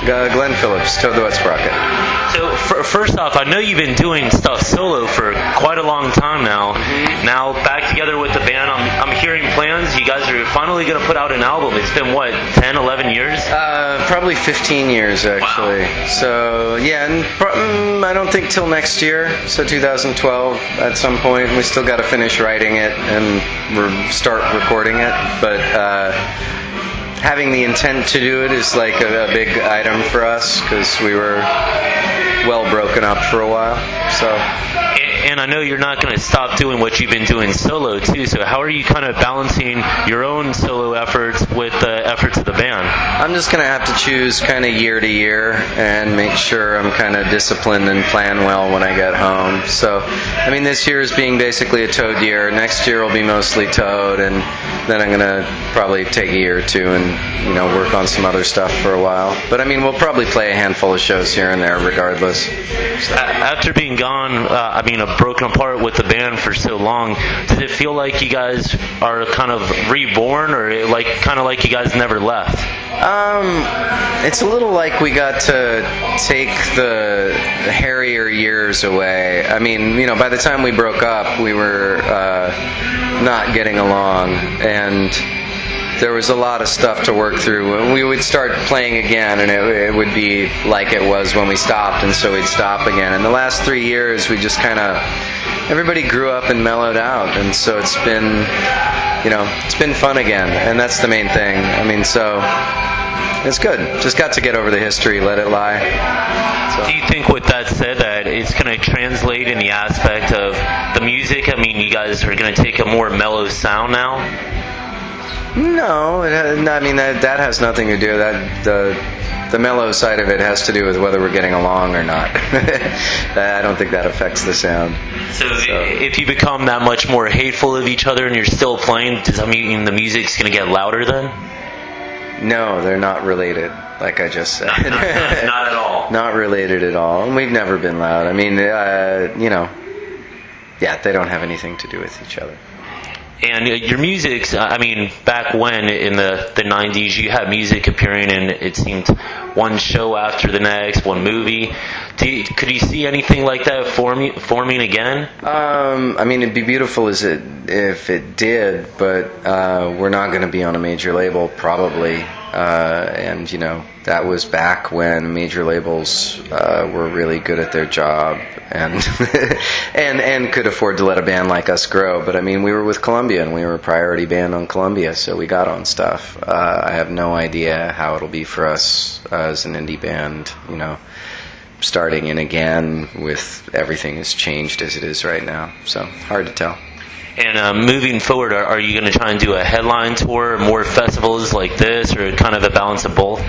Glen Philips, Toad the Wet Sprocket. So first off, I know you've been doing stuff solo for quite a long time now. Mm-hmm. Now back together with the band, I'm hearing plans. You guys are finally going to put out an album. It's been, what, 10, 11 years? Probably 15 years, actually. Wow. So, yeah, and I don't think till next year, so 2012 at some point. We still got to finish writing it and start recording it, but having the intent to do it is like a big item for us, because we were well broken up for a while. So. And I know you're not going to stop doing what you've been doing solo, too, so how are you kind of balancing your own solo efforts with the efforts of the band? I'm just going to have to choose kind of year to year and make sure I'm kind of disciplined and plan well when I get home. So, I mean, this year is being basically a Toad year. Next year will be mostly Toad, and then I'm going to probably take a year or two and, work on some other stuff for a while. But, I mean, we'll probably play a handful of shows here and there regardless. So. After being gone, broken apart with the band for so long, does it feel like you guys are kind of reborn, or kind of like you guys never left? It's a little like we got to take the hairier years away. I mean, by the time we broke up, we were not getting along, and there was a lot of stuff to work through. And we would start playing again, and it would be like it was when we stopped, and so we'd stop again. And the last 3 years, we just kind of, everybody grew up and mellowed out, and so it's been, it's been fun again, and that's the main thing. I mean, so it's good. Just got to get over the history, let it lie. So. Do you think, with that said, that it's going to translate in the aspect of the music? I mean, you guys are going to take a more mellow sound now? No, I mean, that has nothing to do with that. The mellow side of it has to do with whether we're getting along or not. I don't think that affects the sound. So if you become that much more hateful of each other and you're still playing, does that mean the music's going to get louder then? No, they're not related, like I just said. Not at all. Not related at all. And we've never been loud. I mean, they don't have anything to do with each other. And your music's, I mean, back when, in the 90s, you had music appearing in, it seemed, one show after the next, one movie. Could you see anything like that forming again? I mean, it'd be beautiful if it did, but we're not going to be on a major label, probably. And, that was back when major labels were really good at their job and and could afford to let a band like us grow. But, I mean, we were with Columbia, and we were a priority band on Columbia, so we got on stuff. I have no idea how it'll be for us as an indie band, starting in again with everything has changed as it is right now. So, hard to tell. And moving forward, are you going to try and do a headline tour, more festivals like this, or kind of a balance of both?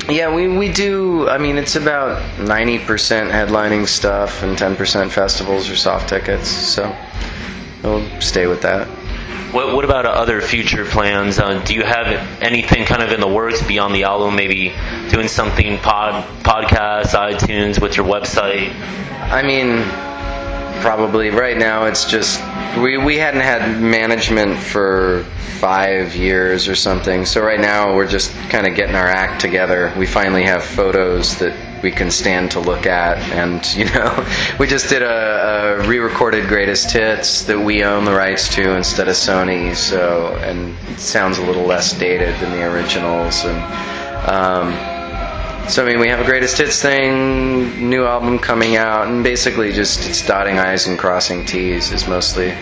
Yeah, we do. I mean, it's about 90% headlining stuff and 10% festivals or soft tickets, so we'll stay with that. What about other future plans? Do you have anything kind of in the works beyond the album, maybe doing something podcast, iTunes, with your website? I mean, probably. Right now it's just we hadn't had management for 5 years or something, so right now we're just kind of getting our act together. We finally have photos that we can stand to look at, and we just did a re-recorded greatest hits that we own the rights to instead of Sony, so, and it sounds a little less dated than the originals. And so, I mean, we have a greatest hits thing, new album coming out, and basically just it's dotting I's and crossing T's is mostly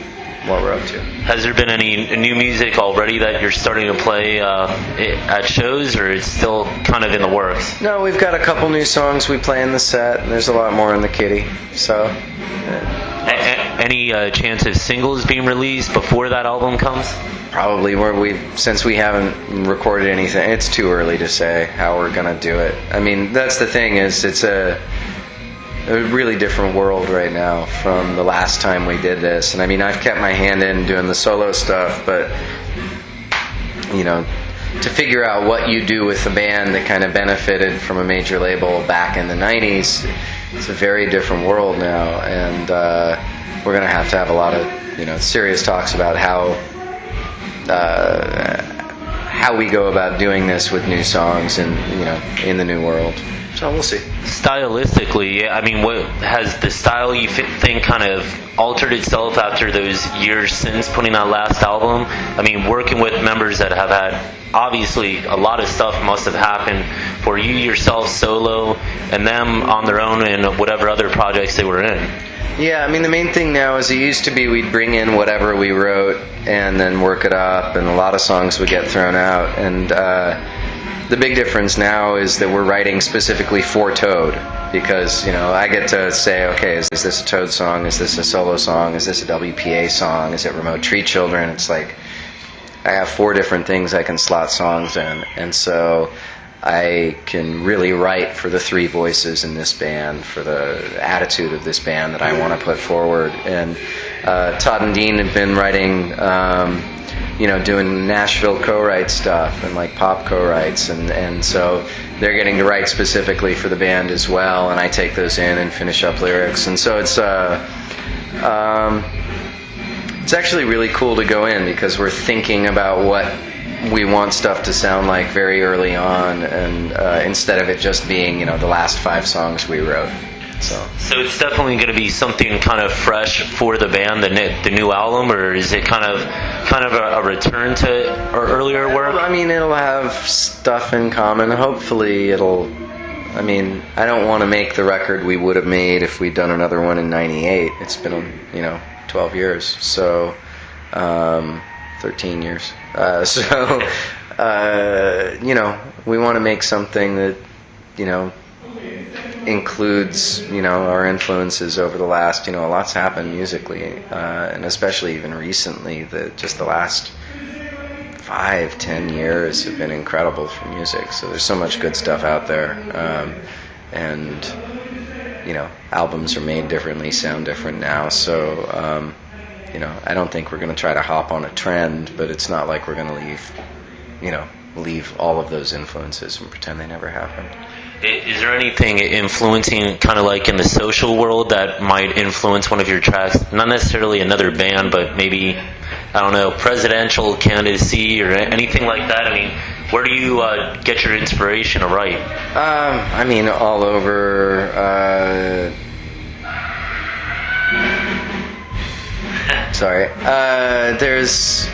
what we're up to. Has there been any new music already that you're starting to play at shows, or it's still kind of in the works? No, we've got a couple new songs we play in the set, and there's a lot more in the kitty. So, any chance of singles being released before that album comes? Probably. Since we haven't recorded anything, it's too early to say how we're gonna do it. I mean, that's the thing, is it's a really different world right now from the last time we did this. And I mean, I've kept my hand in doing the solo stuff, but to figure out what you do with a band that kind of benefited from a major label back in the 90s, it's a very different world now, and we're going to have a lot of serious talks about how we go about doing this with new songs and in the new world. So we'll see. Stylistically, I mean, what has the style you think kind of altered itself after those years since putting that last album? I mean, working with members that have had, obviously, a lot of stuff must have happened for you yourself solo and them on their own and whatever other projects they were in. Yeah, I mean, the main thing now is it used to be we'd bring in whatever we wrote and then work it up, and a lot of songs would get thrown out. And the big difference now is that we're writing specifically for Toad, because, you know, I get to say, okay, is this a Toad song? Is this a solo song? Is this a WPA song? Is it Remote Tree Children? It's like I have 4 different things I can slot songs in, and so I can really write for the 3 voices in this band, for the attitude of this band that I want to put forward. And Todd and Dean have been writing, doing Nashville co-write stuff and like pop co-writes, and so they're getting to write specifically for the band as well, and I take those in and finish up lyrics. And so it's actually really cool to go in, because we're thinking about what we want stuff to sound like very early on, and instead of it just being, the last 5 songs we wrote. So it's definitely going to be something kind of fresh for the band, the new album, or is it kind of a return to our earlier work? I mean, it'll have stuff in common. Hopefully I don't want to make the record we would have made if we'd done another one in '98. It's been 12 years, so 13 years. We want to make something that includes our influences over the last, a lot's happened musically, and especially even recently, just the last 5-10 years have been incredible for music. So there's so much good stuff out there, and albums are made differently, sound different now. So I don't think we're going to try to hop on a trend, but it's not like we're going to leave all of those influences and pretend they never happened. Is there anything influencing, kind of like in the social world, that might influence one of your tracks? Not necessarily another band, but maybe, I don't know, presidential candidacy or anything like that? I mean, where do you get your inspiration to write? All over. There's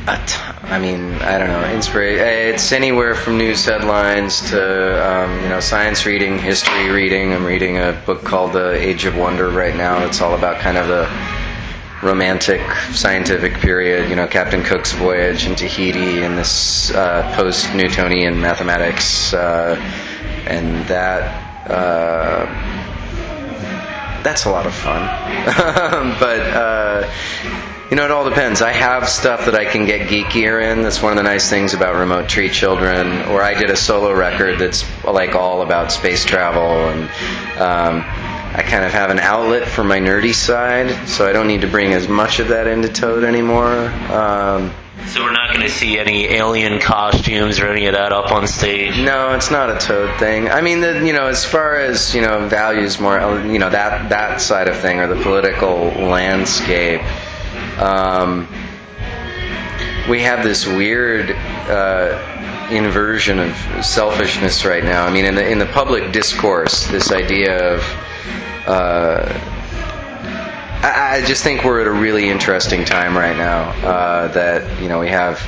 I don't know, it's anywhere from news headlines to science reading, history reading. I'm reading a book called The Age of Wonder right now. It's all about kind of the romantic scientific period, Captain Cook's voyage in Tahiti and this post-Newtonian mathematics, and that's a lot of fun. But it all depends. I have stuff that I can get geekier in. That's one of the nice things about Remote Tree Children. Or I did a solo record that's like all about space travel, and I kind of have an outlet for my nerdy side, so I don't need to bring as much of that into Toad anymore. So we're not going to see any alien costumes or any of that up on stage? No, it's not a Toad thing. I mean, as far as, values more, that side of thing, or the political landscape, we have this weird inversion of selfishness right now. I mean, in the public discourse, this idea of I just think we're at a really interesting time right now, that we have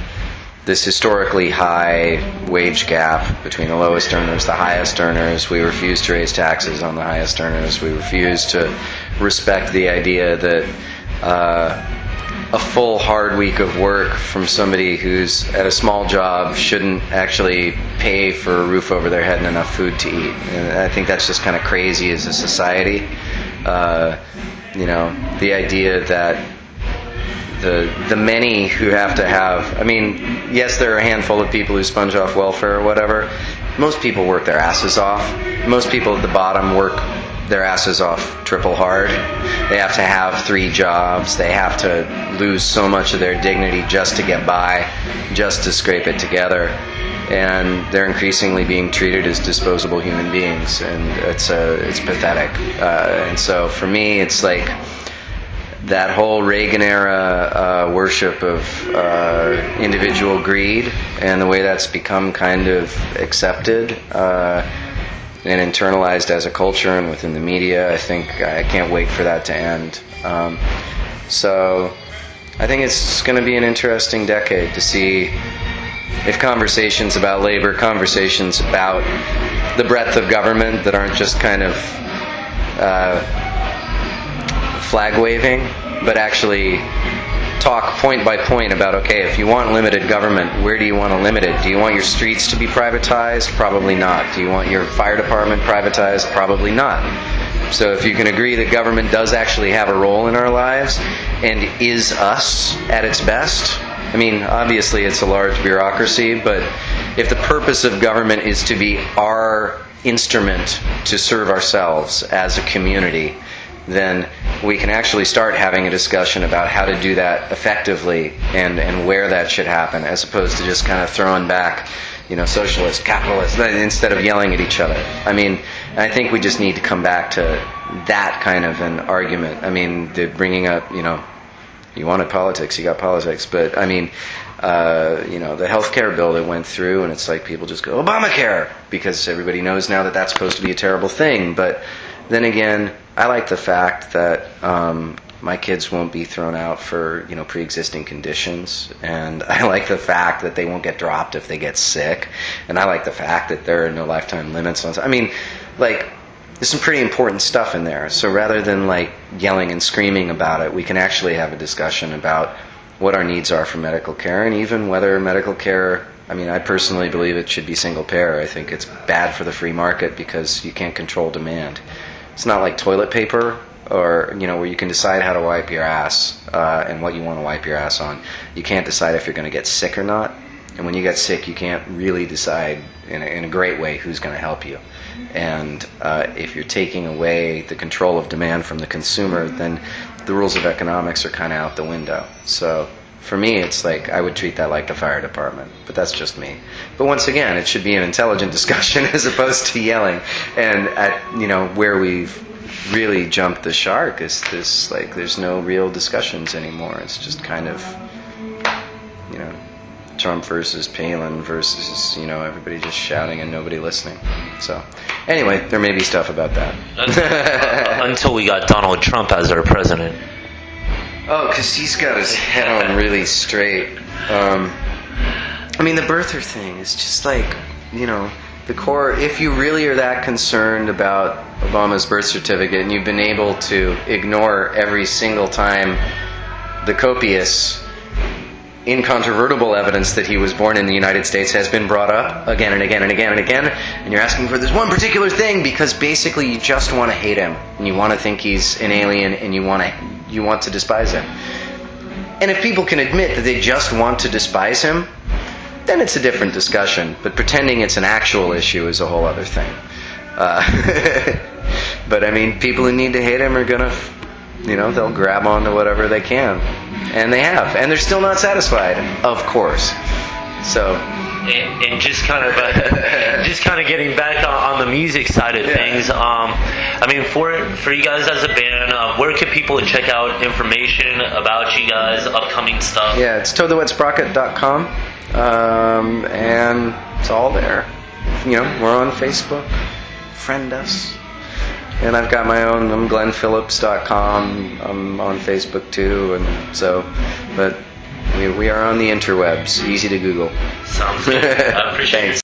this historically high wage gap between the lowest earners, the highest earners. We refuse to raise taxes on the highest earners. We refuse to respect the idea that a full hard week of work from somebody who's at a small job shouldn't actually pay for a roof over their head and enough food to eat. And I think that's just kind of crazy as a society. The idea that the many who have to have, yes, there are a handful of people who sponge off welfare or whatever. Most people work their asses off. Most people at the bottom work their asses off triple hard. They have to have 3 jobs. They have to lose so much of their dignity just to get by, just to scrape it together. And they're increasingly being treated as disposable human beings, and it's pathetic. And so for me, it's like that whole Reagan era worship of individual greed and the way that's become kind of accepted and internalized as a culture and within the media, I think I can't wait for that to end. So I think it's going to be an interesting decade to see if conversations about labor, conversations about the breadth of government that aren't just kind of flag waving, but actually talk point by point about, okay, if you want limited government, where do you want to limit it? Do you want your streets to be privatized? Probably not. Do you want your fire department privatized? Probably not. So if you can agree that government does actually have a role in our lives and is us at its best, I mean, obviously it's a large bureaucracy, but if the purpose of government is to be our instrument to serve ourselves as a community, then we can actually start having a discussion about how to do that effectively and where that should happen, as opposed to just kind of throwing back, socialist, capitalist, instead of yelling at each other. I mean, I think we just need to come back to that kind of an argument. I mean, bringing up, you wanted politics, you got politics, but I mean, the healthcare bill that went through, and it's like people just go, Obamacare, because everybody knows now that that's supposed to be a terrible thing. But then again, I like the fact that my kids won't be thrown out for pre-existing conditions, and I like the fact that they won't get dropped if they get sick, and I like the fact that there are no lifetime limits on. I mean, there's some pretty important stuff in there. So rather than yelling and screaming about it, we can actually have a discussion about what our needs are for medical care, and even whether medical care, I mean, I personally believe it should be single payer. I think it's bad for the free market because you can't control demand. It's not like toilet paper or, where you can decide how to wipe your ass and what you want to wipe your ass on. You can't decide if you're going to get sick or not. And when you get sick, you can't really decide in a great way who's going to help you. And if you're taking away the control of demand from the consumer, then the rules of economics are kind of out the window. So for me, it's I would treat that like the fire department. But that's just me. But once again, it should be an intelligent discussion as opposed to yelling. And where we've really jumped the shark is this, there's no real discussions anymore. It's just kind of, Trump versus Palin versus, everybody just shouting and nobody listening. So, anyway, there may be stuff about that. Until we got Donald Trump as our president. Oh, because he's got his head on really straight. I mean, the birther thing is just the core. If you really are that concerned about Obama's birth certificate and you've been able to ignore every single time the copious, incontrovertible evidence that he was born in the United States has been brought up again and again and again and again, and you're asking for this one particular thing because basically you just want to hate him and you want to think he's an alien and you want to despise him. And if people can admit that they just want to despise him, then it's a different discussion. But pretending it's an actual issue is a whole other thing. But I mean, people who need to hate him are gonna, they'll grab onto whatever they can. And they have. And they're still not satisfied, of course. So. And just kind of getting back on the music side of things. I mean, for you guys as a band, where can people check out information about you guys, upcoming stuff? Yeah, it's towthewetsprocket.com, and it's all there. We're on Facebook. Friend us. And I've got my own. I'm glenphilips.com. I'm on Facebook too, and so, but we are on the interwebs. Easy to Google. Sounds good. I appreciate it.